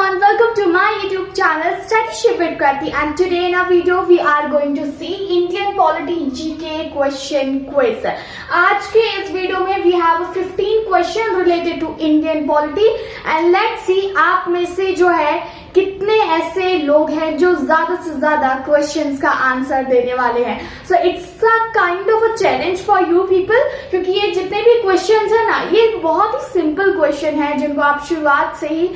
everyone, welcome to my YouTube channel Studyship with Krati, and today in our video we are going to see Indian Polity GK question quiz. आज के इस video में we have 15 question related to Indian Polity and let's see आप में से जो है कितने ऐसे लोग हैं जो ज्यादा से ज्यादा क्वेश्चंस का आंसर देने वाले हैं. So it's a kind of a challenge for you people, क्योंकि ये जितने भी क्वेश्चंस है ना, ये बहुत ही सिंपल क्वेश्चन है जिनको आप शुरुआत से ही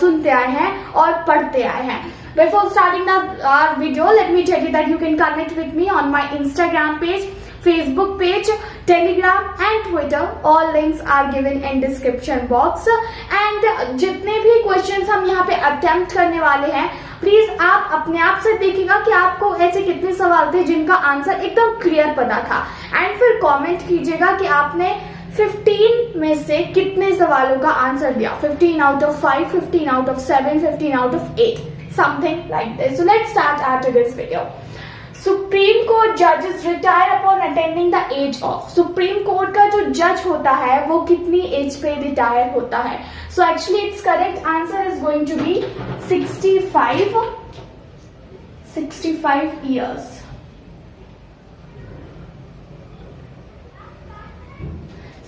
सुनते आए हैं और पढ़ते आए हैं. Before starting our video, let me tell you that you can connect with me on my Instagram page, Facebook page, Telegram and Twitter. All links are given in description box. And जितने भी questions हम यहाँ पे attempt करने वाले हैं, please आप अपने आप से देखिएगा कि आपको ऐसे कितने सवाल थे जिनका आंसर एकदम क्लियर पता था, एंड फिर कमेंट कीजिएगा कि आपने 15 में से कितने सवालों का आंसर दिया. 15 out of 5, 15 out of 7, 15 out of 8, something like this. So let's start after this video. Supreme Court जजेस retire upon attending the age of. Supreme Court का जो जज होता है वो कितनी एज पे रिटायर होता है? So actually it's correct answer is going to be 65 years.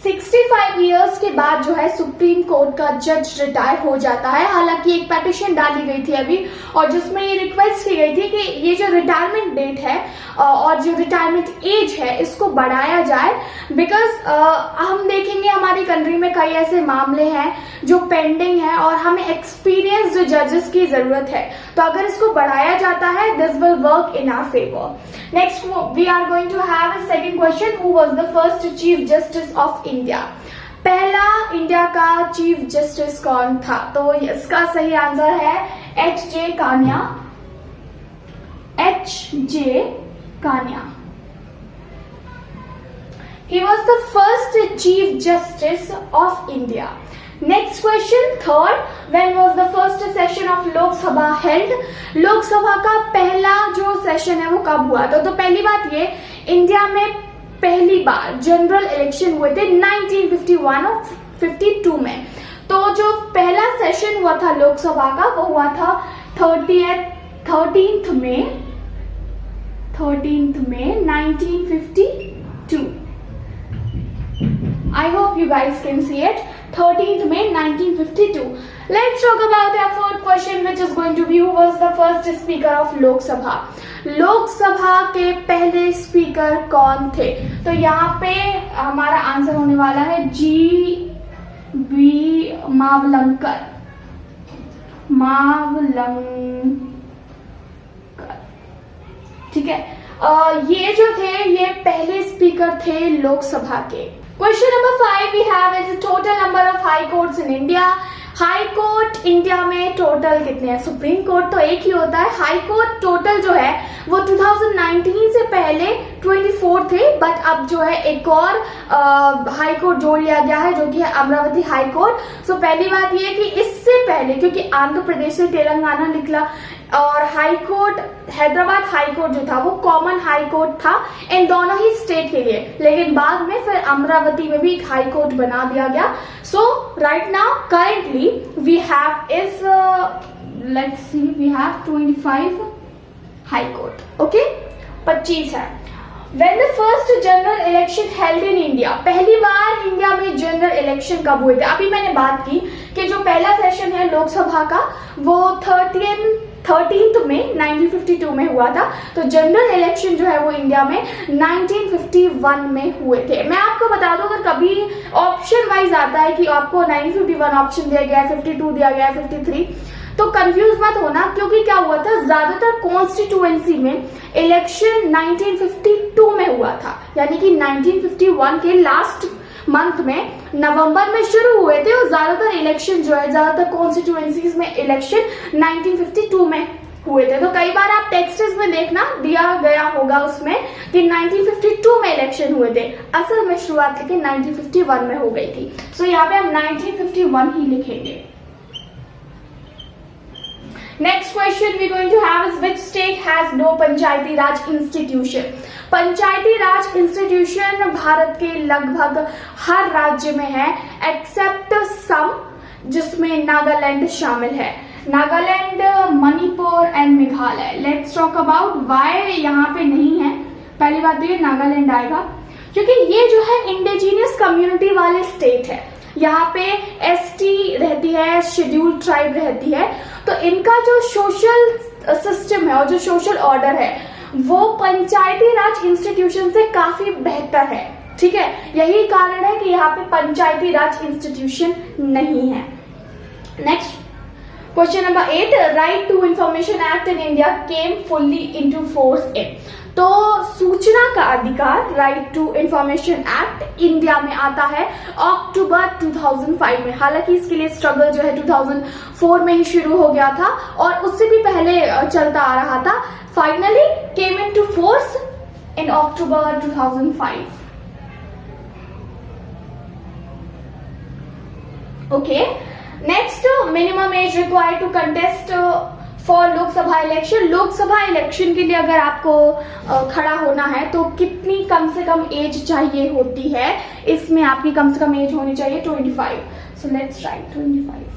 65 years के बाद जो है सुप्रीम कोर्ट का जज रिटायर हो जाता है. हालांकि एक पिटीशन डाली गई थी अभी, और जिसमें ये रिक्वेस्ट की गई थी कि ये जो रिटायरमेंट डेट है और जो रिटायरमेंट एज है इसको बढ़ाया जाए, बिकॉज हम देखेंगे हमारी कंट्री में कई ऐसे मामले हैं जो पेंडिंग है और हमें एक्सपीरियंस्ड जजेस की जरूरत है. तो अगर इसको बढ़ाया जाता है, this will work in our favour. Next we are going to have a second question. Who was the first chief justice of India? पहला इंडिया का चीफ जस्टिस कौन था? तो इसका सही आंसर है H.J. कान्या. H.J. कान्या. He was the first chief justice of India. Next question, third, when was the first session of Lok Sabha held? लोक सभा का पहला जो सेशन है वो कब हुआ था? तो पहली बात ये, इंडिया में पहली बार जनरल इलेक्शन हुए थे 1951 और 52 में. तो जो पहला सेशन हुआ था लोकसभा का वो हुआ था 13th May 1952. I hope you guys can see it. 13th May 1952. Let's talk about our fourth question, which is going to be who was the first speaker of Lok Sabha. लोक सभा के पहले स्पीकर कौन थे? तो यहाँ पे हमारा आंसर होने वाला है G.B. मावलंकर. ठीक है. ये जो थे ये पहले स्पीकर थे लोकसभा के. Question number 5 we have is total number of high courts in India. High court India में टोटल कितने हैं? सुप्रीम कोर्ट तो एक ही होता है. हाई कोर्ट टोटल जो है वो 2019 से पहले 24 थे, बट अब जो है एक और हाई कोर्ट जोड़ लिया गया है जो कि है अमरावती हाई कोर्ट. सो पहली बात ये कि इससे पहले, क्योंकि आंध्र प्रदेश से तेलंगाना निकला और high court Hyderabad high court जो था वो कॉमन हाई कोर्ट था इन दोनों ही स्टेट के लिए, लेकिन बाद में फिर अमरावती में भी एक हाई कोर्ट बना दिया गया. So right now currently we have is let's see we have 25 High Court. Okay, 25 है. When the first general election held in India, पहली बार इंडिया में जनरल इलेक्शन कब हुए थे? अभी मैंने बात की कि जो पहला सेशन है लोकसभा का वो 13th में 1952 में हुआ था. तो जनरल इलेक्शन जो है वो इंडिया में 1951 में हुए थे. मैं आपको बता दूं, अगर कभी ऑप्शन वाइज आता है कि आपको 1951 ऑप्शन दिया गया है, 52 दिया गया है, 53, तो कंफ्यूज मत होना, क्योंकि क्या हुआ था, ज्यादातर कॉन्स्टिट्यूएंसी में इलेक्शन 1952 में हुआ था. यानी कि 1951 के लास्ट मंथ में नवंबर में शुरू हुए थे, और ज्यादातर इलेक्शन जो है, ज्यादातर कॉन्स्टिट्यूएंसीज में इलेक्शन 1952 में हुए थे. तो कई बार आप टेक्स्ट्स में देखना दिया गया होगा उसमें कि 1952 में इलेक्शन हुए थे. असल में शुरुआत लेकिन 1951 में हो गई थी. सो यहाँ पे हम 1951 ही लिखेंगे. Next question we're going to have is which state has no Panchayati Raj institution? Panchayati Raj institution Bharat के लगभग हर राज्य में है एक्सेप्ट सम, जिसमें नागालैंड शामिल है. Nagaland, Manipur and Meghalaya. Let's talk about why यहाँ पे नहीं है। पहली बात तो ये नागालैंड आएगा क्योंकि ये जो है इंडिजिनियस कम्युनिटी वाले स्टेट है। यहाँ पे एसटी रहती है, शेड्यूल्ड ट्राइब रहती है, तो इनका जो सोशल सिस्टम है और जो सोशल ऑर्डर है वो पंचायती राज इंस्टीट्यूशन से काफी बेहतर है। ठीक है, यही कारण है कि यहाँ पे पंचायती राज इंस्टीट्यूशन नहीं है। Next question number 8, right to information act in India came fully into force in. तो सूचना का अधिकार, right to information act India में आता है अक्टूबर 2005 में। हालांकि इसके लिए स्ट्रगल जो है 2004 में ही शुरू हो गया था और उससे भी पहले चलता आ रहा था। Finally came into force in October 2005। Okay, next, minimum age required to contest for Lok Sabha election. Lok Sabha election के लिए अगर आपको खड़ा होना है तो कितनी कम से कम एज चाहिए होती है? इसमें आपकी कम से कम एज होनी चाहिए 25। So let's write 25।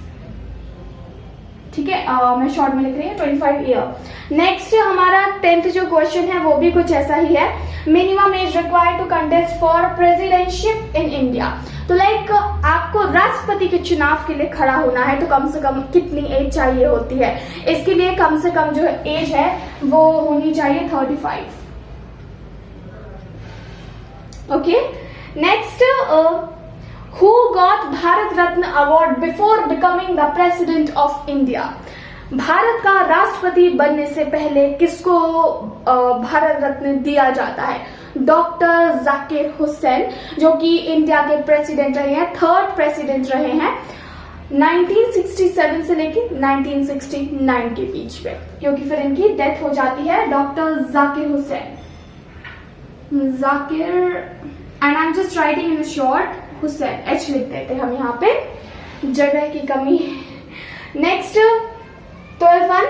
ठीक है, मैं शॉर्ट में लिख रही हूँ 25 ईयर। नेक्स्ट हमारा 10th जो क्वेश्चन है वो भी कुछ ऐसा ही है। Minimum age required to contest for presidentship in India. तो लाइक आपको राष्ट्रपति के चुनाव के लिए खड़ा होना है तो कम से कम कितनी एज चाहिए होती है? इसके लिए कम से कम जो एज है वो होनी चाहिए 35। Okay, next, who got Bharat Ratna award before becoming the president of India. Bharat का राष्ट्रपति बनने से पहले किसको भारत रत्न दिया जाता है? डॉक्टर जाकिर हुसैन, जो कि इंडिया के प्रेसिडेंट रहे हैं, 3rd प्रेसिडेंट रहे हैं 1967 से लेकर 1969 के बीच में, क्योंकि फिर इनकी डेथ हो जाती है। Doctor Zakir Hussain, Zakir and I am just writing in short Hussain, H लिख देते हम यहाँ पे, जगह की कमी है। Next 12 1,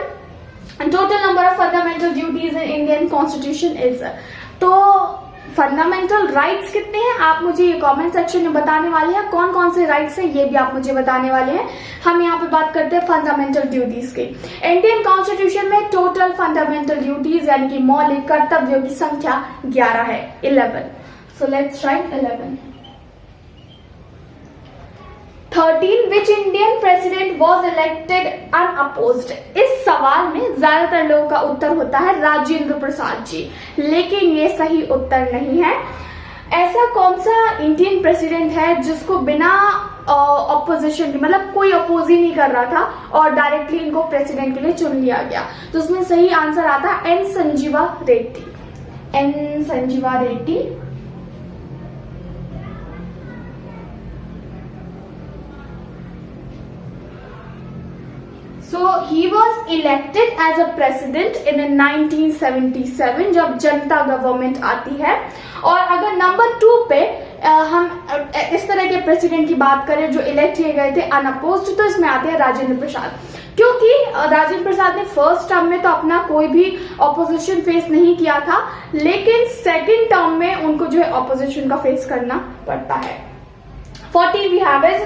total number of fundamental duties in Indian constitution is. तो फंडामेंटल राइट्स कितने हैं आप मुझे ये कमेंट सेक्शन में बताने वाले हैं। कौन कौन से राइट्स हैं ये भी आप मुझे बताने वाले हैं। हम यहाँ पे बात करते हैं फंडामेंटल ड्यूटीज की। इंडियन कॉन्स्टिट्यूशन में टोटल फंडामेंटल ड्यूटीज यानी कि मौलिक कर्तव्यों की संख्या 11 है, 11। So let's write 11। 13, which Indian president was elected unopposed. इस सवाल में ज्यादातर लोगों का उत्तर होता है राजेंद्र प्रसाद जी, लेकिन ये सही उत्तर नहीं है। ऐसा कौन सा इंडियन प्रेसिडेंट है जिसको बिना ऑपोजिशन के, मतलब कोई अपोज ही नहीं कर रहा था और डायरेक्टली इनको प्रेसिडेंट के लिए चुन लिया गया? तो उसमें सही आंसर आता है N Sanjiva Reddy, N Sanjiva Reddy. So he was elected as a president in 1977 जब जनता गवर्नमेंट आती है। और अगर नंबर 2 पे हम इस तरह के प्रेसिडेंट की बात करें जो इलेक्ट किए गए थे अनअपोज्ड, तो इसमें आते हैं राजेंद्र प्रसाद, क्योंकि राजेंद्र प्रसाद ने फर्स्ट टर्म में तो अपना कोई भी ऑपोजिशन फेस नहीं किया था, लेकिन सेकेंड टर्म में उनको जो है ऑपोजिशन का फेस करना पड़ता है। 40 we have is,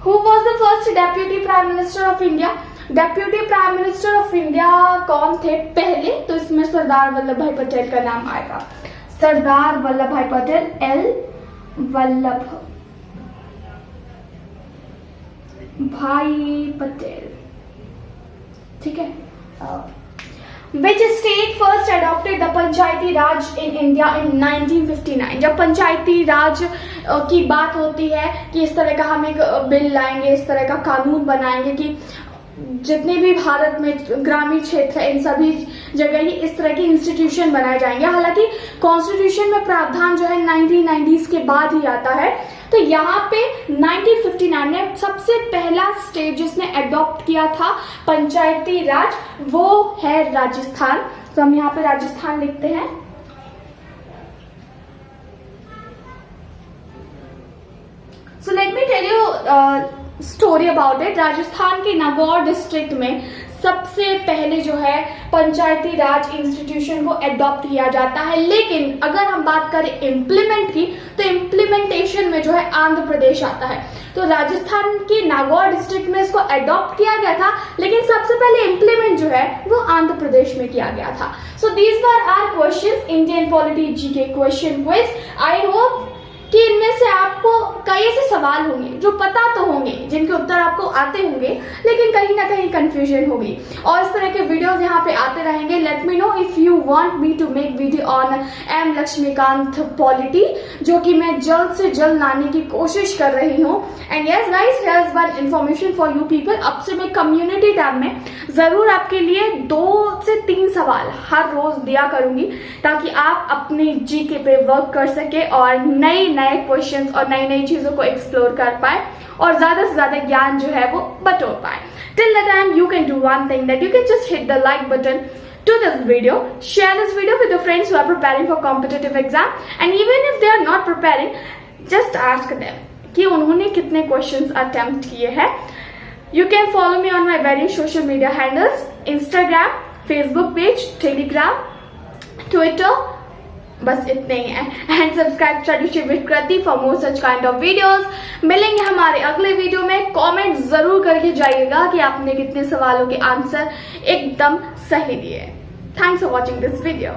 who was the first deputy prime minister of India? Deputy prime minister of India कौन थे पहले? तो इसमें सरदार वल्लभ भाई पटेल का नाम आएगा, सरदार वल्लभ भाई पटेल, एल वल्लभ भाई पटेल। ठीक है। Which state first adopted the Panchayati Raj in India in 1959? जब पंचायती राज की बात होती है कि इस तरह का हम एक बिल लाएंगे, इस तरह का कानून बनाएंगे कि जितने भी भारत में ग्रामीण क्षेत्र है इन सभी जगह ही इस तरह के इंस्टीट्यूशन बनाए जाएंगे। हालांकि कॉन्स्टिट्यूशन में प्रावधान जो है 1990s के बाद ही आता है। तो यहाँ पे 1959 में सबसे पहला स्टेट जिसने एडॉप्ट किया था पंचायती राज वो है राजस्थान। तो हम यहाँ पे राजस्थान लिखते हैं। So let me tell you story about it. Rajasthan के नागौर डिस्ट्रिक्ट में सबसे पहले जो है पंचायती राज इंस्टीट्यूशन को एडॉप्ट किया जाता है, लेकिन अगर हम बात करें इम्प्लीमेंट की तो इम्प्लीमेंटेशन में जो है आंध्र प्रदेश आता है। तो राजस्थान के नागौर डिस्ट्रिक्ट में इसको एडॉप्ट किया गया था, लेकिन सबसे पहले इम्प्लीमेंट जो है वो आंध्र प्रदेश में किया गया था। So these were are questions, Indian polity GK question quiz. I hope कि इनमें से आपको कई ऐसे सवाल होंगे जो पता तो होंगे, जिनके उत्तर आपको आते होंगे, लेकिन कहीं ना कहीं कंफ्यूजन होगी। और इस तरह के वीडियोस यहाँ पे आते रहेंगे। Let me know if you want me to make video on M Laxmikanth polity, जो कि मैं जल्द से जल्द लाने की कोशिश कर रही हूँ। And yes guys, here is one information for you people. अब से मैं कम्युनिटी टैब में जरूर आपके लिए 2 से 3 सवाल हर रोज दिया करूंगी, ताकि आप अपने जीके पे वर्क कर सके और नए क्वेश्चंस और नई नई चीजों को एक्सप्लोर कर पाए और ज्यादा से ज्यादा ज्ञान जो है वो बटोर पाए। Till the time you can do one thing, that you can just hit the like button to this video, share this video with your friends who are preparing for competitive exam, and even if they are not preparing, just ask them कि उन्होंने कितने questions attempt किए हैं। You can follow me on my various social media handles, Instagram, Facebook page, Telegram, Twitter, बस इतने ही है। And subscribe study with Kriti for more such kind of videos. मिलेंगे हमारे अगले वीडियो में। कमेंट जरूर करके जाइएगा कि आपने कितने सवालों के आंसर एकदम सही दिए। Thanks for watching this video.